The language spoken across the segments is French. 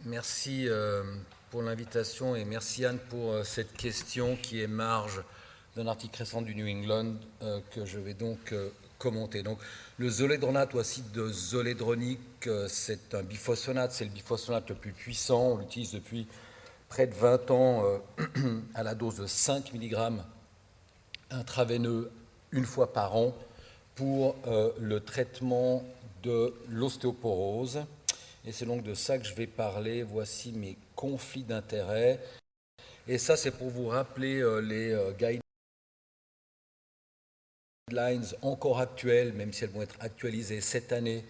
Merci pour l'invitation et merci Anne pour cette question qui émarge d'un article récent du New England que je vais donc commenter. Donc, le zoledronate ou acide de zoledronique, c'est un biphosphonate, c'est le biphosphonate le plus puissant. On l'utilise depuis près de 20 ans à la dose de 5 mg intraveineux une fois par an pour le traitement de l'ostéoporose. Et c'est donc de ça que je vais parler. Voici mes conflits d'intérêts. Et ça, c'est pour vous rappeler les guidelines encore actuelles, même si elles vont être actualisées cette année,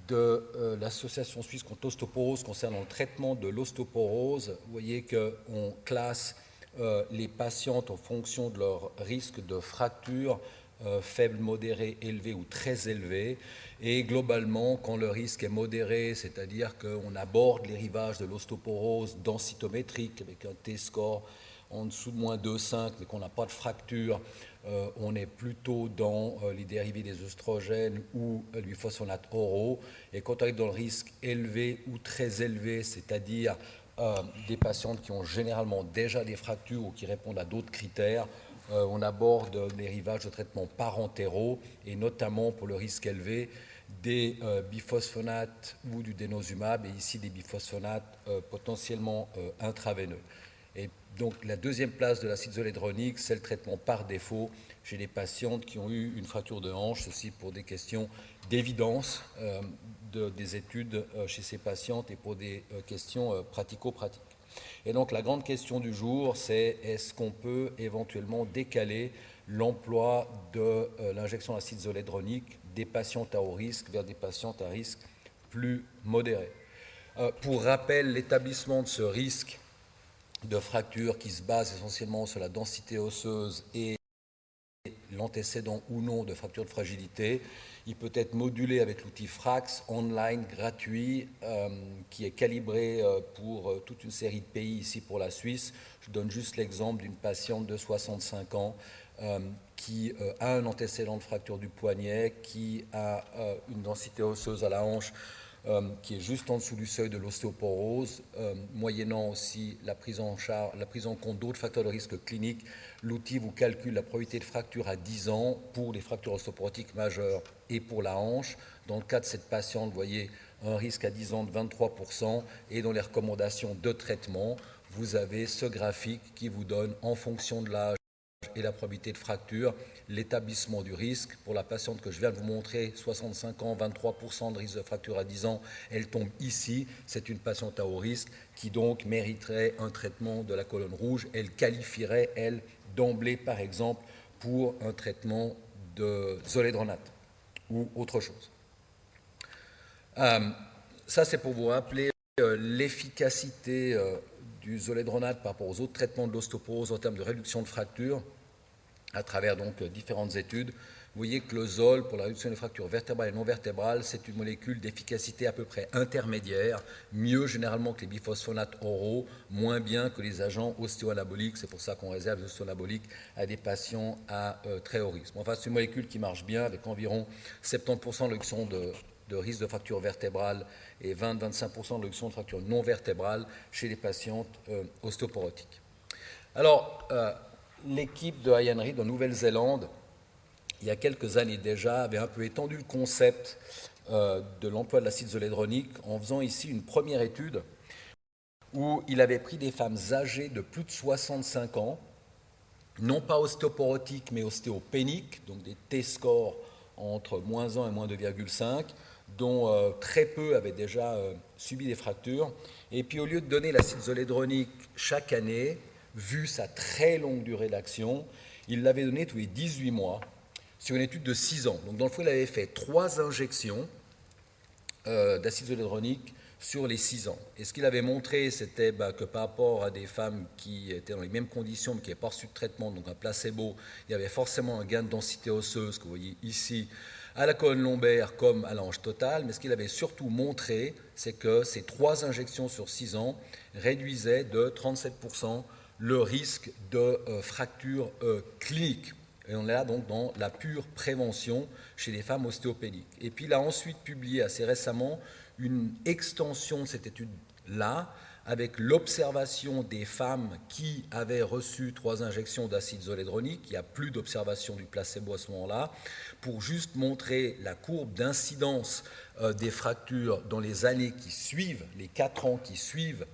de l'Association suisse contre l'ostéoporose concernant le traitement de l'ostéoporose. Vous voyez qu'on classe les patientes en fonction de leur risque de fracture, faible, modéré, élevé ou très élevé. Et globalement, quand le risque est modéré, c'est-à-dire qu'on aborde les rivages de l'ostéoporose densitométrique avec un T-score en dessous de moins 2,5, mais qu'on n'a pas de fracture, on est plutôt dans les dérivés des œstrogènes ou les biphosphonates oraux. Et quand on est dans le risque élevé ou très élevé, c'est-à-dire des patientes qui ont généralement déjà des fractures ou qui répondent à d'autres critères, on aborde les rivages de traitement parentéraux et notamment pour le risque élevé des biphosphonates ou du denosumab et ici des biphosphonates potentiellement intraveineux. Et donc la deuxième place de l'acide zoledronique, c'est le traitement par défaut chez les patientes qui ont eu une fracture de hanche, ceci pour des questions d'évidence des études chez ces patientes et pour des questions pratico-pratiques. Et donc la grande question du jour, c'est est-ce qu'on peut éventuellement décaler l'emploi de l'injection d'acide zoledronique des patientes à haut risque vers des patientes à risque plus modéré. Pour rappel, l'établissement de ce risque de fracture qui se base essentiellement sur la densité osseuse et l'antécédent ou non de fracture de fragilité, il peut être modulé avec l'outil Frax online gratuit qui est calibré pour toute une série de pays, ici pour la Suisse. Je donne juste l'exemple d'une patiente de 65 ans qui a un antécédent de fracture du poignet, qui a une densité osseuse à la hanche qui est juste en dessous du seuil de l'ostéoporose, moyennant aussi la prise en compte d'autres facteurs de risque clinique. L'outil vous calcule la probabilité de fracture à 10 ans pour les fractures ostéoporotiques majeures et pour la hanche. Dans le cas de cette patiente, vous voyez un risque à 10 ans de 23% et dans les recommandations de traitement, vous avez ce graphique qui vous donne en fonction de l'âge et la probabilité de fracture, l'établissement du risque. Pour la patiente que je viens de vous montrer, 65 ans, 23% de risque de fracture à 10 ans, elle tombe ici. C'est une patiente à haut risque qui donc mériterait un traitement de la colonne rouge. Elle qualifierait, elle, d'emblée, par exemple, pour un traitement de zoledronate ou autre chose. Ça, c'est pour vous rappeler l'efficacité du zoledronate par rapport aux autres traitements de l'ostéoporose en termes de réduction de fracture à travers donc différentes études. Vous voyez que le ZOL, pour la réduction des fractures vertébrales et non vertébrales, c'est une molécule d'efficacité à peu près intermédiaire, mieux généralement que les biphosphonates oraux, moins bien que les agents ostéoanaboliques. C'est pour ça qu'on réserve les ostéoanaboliques à des patients à très haut risque. Enfin, c'est une molécule qui marche bien, avec environ 70% de réduction de risque de fracture vertébrale et 20-25% de réduction de fracture non vertébrale chez les patientes ostéoporotiques. Alors, l'équipe de Ian Reid en Nouvelle-Zélande, il y a quelques années déjà, avait un peu étendu le concept de l'emploi de l'acide zoledronique en faisant ici une première étude où il avait pris des femmes âgées de plus de 65 ans, non pas ostéoporotiques mais ostéopéniques, donc des T-scores entre moins 1 et moins 2,5, dont très peu avaient déjà subi des fractures. Et puis au lieu de donner l'acide zoledronique chaque année, vu sa très longue durée d'action, il l'avait donné tous les 18 mois sur une étude de 6 ans. Donc dans le fond, il avait fait 3 injections d'acide zoledronique sur les 6 ans. Et ce qu'il avait montré, c'était que par rapport à des femmes qui étaient dans les mêmes conditions, mais qui n'avaient pas reçu de traitement, donc un placebo, il y avait forcément un gain de densité osseuse, que vous voyez ici, à la colonne lombaire comme à la hanche totale. Mais ce qu'il avait surtout montré, c'est que ces 3 injections sur 6 ans réduisaient de 37% le risque de fracture clinique. Et on est là donc dans la pure prévention chez les femmes ostéopéniques. Et puis il a ensuite publié assez récemment une extension de cette étude là, avec l'observation des femmes qui avaient reçu 3 injections d'acide zoledronique. Il n'y a plus d'observation du placebo à ce moment-là, pour juste montrer la courbe d'incidence des fractures dans les années qui suivent, les 4 ans qui suivent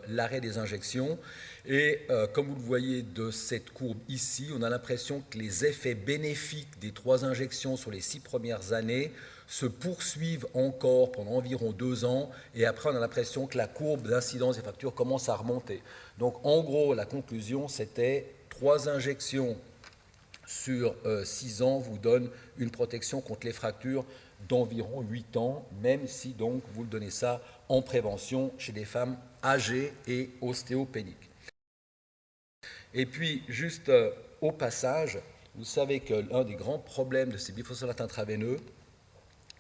l'arrêt des injections. Et comme vous le voyez de cette courbe ici, on a l'impression que les effets bénéfiques des 3 injections sur les 6 premières années se poursuivent encore pendant environ 2 ans, et après on a l'impression que la courbe d'incidence des fractures commence à remonter. Donc en gros, la conclusion, c'était 3 injections sur 6 ans vous donnent une protection contre les fractures d'environ 8 ans, même si donc vous le donnez ça en prévention chez des femmes âgées et ostéopéniques. Et puis, juste au passage, vous savez que l'un des grands problèmes de ces biphospholates intraveineux,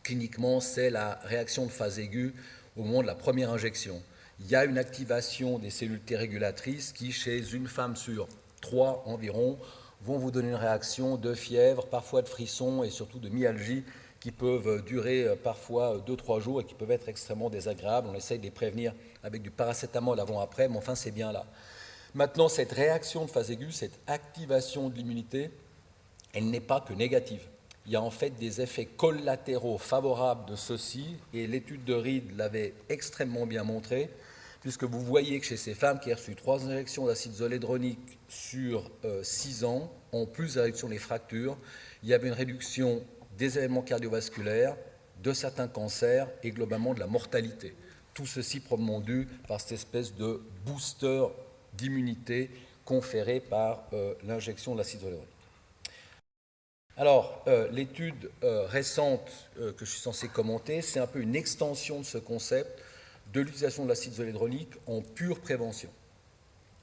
cliniquement, c'est la réaction de phase aiguë au moment de la première injection. Il y a une activation des cellules T régulatrices qui, chez une femme sur 3 environ, vont vous donner une réaction de fièvre, parfois de frissons et surtout de myalgie qui peuvent durer parfois 2-3 jours et qui peuvent être extrêmement désagréables. On essaye de les prévenir avec du paracétamol avant-après, mais enfin c'est bien là. Maintenant, cette réaction de phase aiguë, cette activation de l'immunité, elle n'est pas que négative. Il y a en fait des effets collatéraux favorables de ceci, et l'étude de Reed l'avait extrêmement bien montré, puisque vous voyez que chez ces femmes qui ont reçu 3 injections d'acide zoledronique sur 6 ans, en plus de la réduction des fractures, il y avait une réduction des événements cardiovasculaires, de certains cancers et globalement de la mortalité. Tout ceci probablement dû par cette espèce de booster d'immunité conféré par l'injection de l'acide zoledronique. Alors, l'étude récente que je suis censé commenter, c'est un peu une extension de ce concept de l'utilisation de l'acide zoledronique en pure prévention.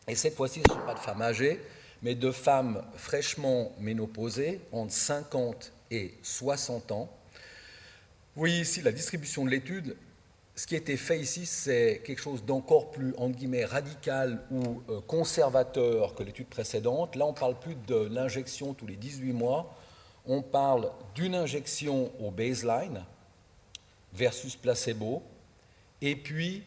Et cette fois-ci, ce ne sont pas de femmes âgées, mais de femmes fraîchement ménopausées, entre 50 et 60 ans. Vous voyez ici la distribution de l'étude. Ce qui a été fait ici, c'est quelque chose d'encore plus, entre guillemets, radical ou conservateur que l'étude précédente. Là, on ne parle plus de l'injection tous les 18 mois. On parle d'une injection au baseline versus placebo, et puis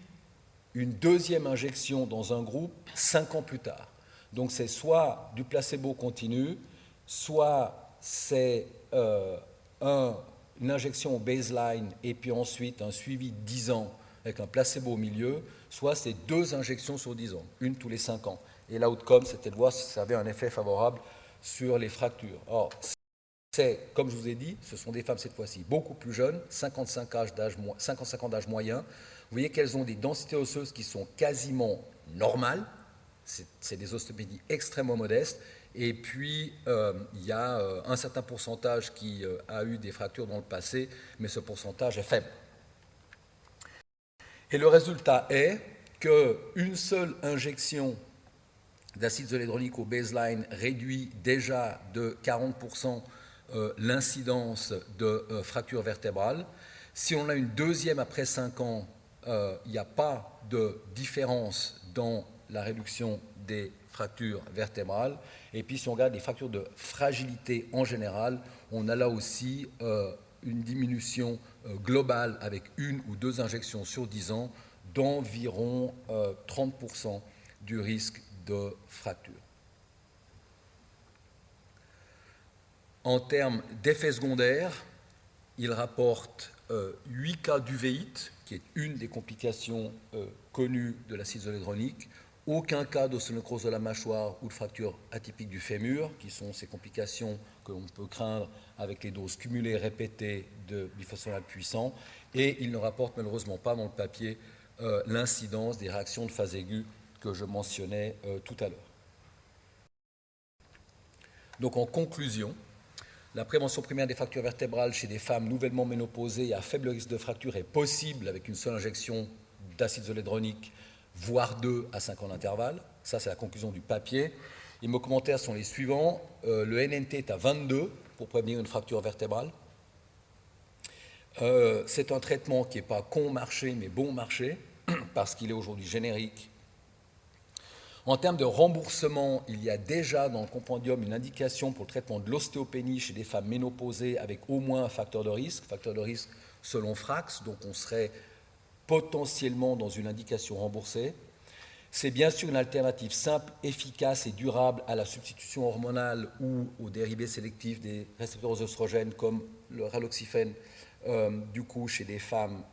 une deuxième injection dans un groupe 5 ans plus tard. Donc c'est soit du placebo continu, soit c'est une injection au baseline et puis ensuite un suivi de 10 ans avec un placebo au milieu, soit c'est 2 injections sur 10 ans, une tous les 5 ans. Et l'outcome, c'était de voir si ça avait un effet favorable sur les fractures. Or, c'est, comme je vous ai dit, ce sont des femmes cette fois-ci beaucoup plus jeunes, 55 ans d'âge moyen. Vous voyez qu'elles ont des densités osseuses qui sont quasiment normales. C'est des ostéopédies extrêmement modestes. Et puis, il y a un certain pourcentage qui a eu des fractures dans le passé, mais ce pourcentage est faible. Et le résultat est qu'une seule injection d'acide zoledronique au baseline réduit déjà de 40% l'incidence de fractures vertébrales. Si on a une deuxième après 5 ans, il n'y a pas de différence dans la réduction des fractures vertébrales. Et puis si on regarde les fractures de fragilité en général, on a là aussi une diminution globale avec 1 ou 2 injections sur 10 ans d'environ 30% du risque de fracture. En termes d'effets secondaires, il rapporte 8 cas d'uvéite, qui est une des complications connues de l'acide zoledronique, aucun cas d'ostéonocrose de la mâchoire ou de fracture atypique du fémur, qui sont ces complications que l'on peut craindre avec les doses cumulées répétées de biphosphonate puissant, et il ne rapporte malheureusement pas dans le papier l'incidence des réactions de phase aiguë que je mentionnais tout à l'heure. Donc en conclusion, la prévention primaire des fractures vertébrales chez des femmes nouvellement ménopausées et à faible risque de fracture est possible avec une seule injection d'acide zoledronique, voire 2 à 5 ans d'intervalle. Ça, c'est la conclusion du papier. Et mes commentaires sont les suivants. Le NNT est à 22 pour prévenir une fracture vertébrale. C'est un traitement qui n'est pas con marché, mais bon marché, parce qu'il est aujourd'hui générique. En termes de remboursement, il y a déjà dans le compendium une indication pour le traitement de l'ostéopénie chez des femmes ménopausées avec au moins un facteur de risque selon Frax, donc on serait potentiellement dans une indication remboursée. C'est bien sûr une alternative simple, efficace et durable à la substitution hormonale ou aux dérivés sélectifs des récepteurs œstrogènes comme le raloxifène, du coup chez des femmes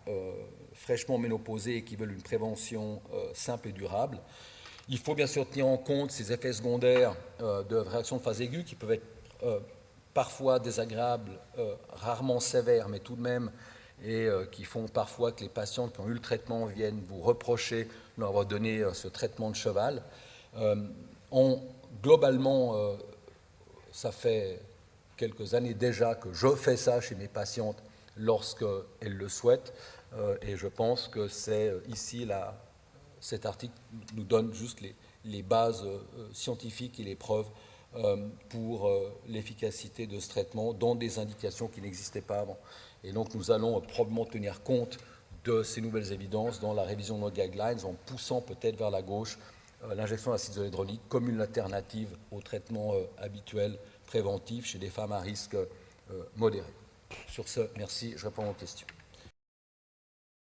fraîchement ménopausées et qui veulent une prévention simple et durable. Il faut bien sûr tenir en compte ces effets secondaires de réaction de phase aiguë qui peuvent être parfois désagréables, rarement sévères, mais tout de même, et qui font parfois que les patients qui ont eu le traitement viennent vous reprocher de leur avoir donné ce traitement de cheval. Globalement, ça fait quelques années déjà que je fais ça chez mes patientes lorsqu'elles le souhaitent, et je pense que c'est ici cet article nous donne juste les bases scientifiques et les preuves pour l'efficacité de ce traitement dans des indications qui n'existaient pas avant. Et donc nous allons probablement tenir compte de ces nouvelles évidences dans la révision de nos guidelines en poussant peut-être vers la gauche l'injection d'acide zolédronique comme une alternative au traitement habituel préventif chez des femmes à risque modéré. Sur ce, merci, je réponds aux questions.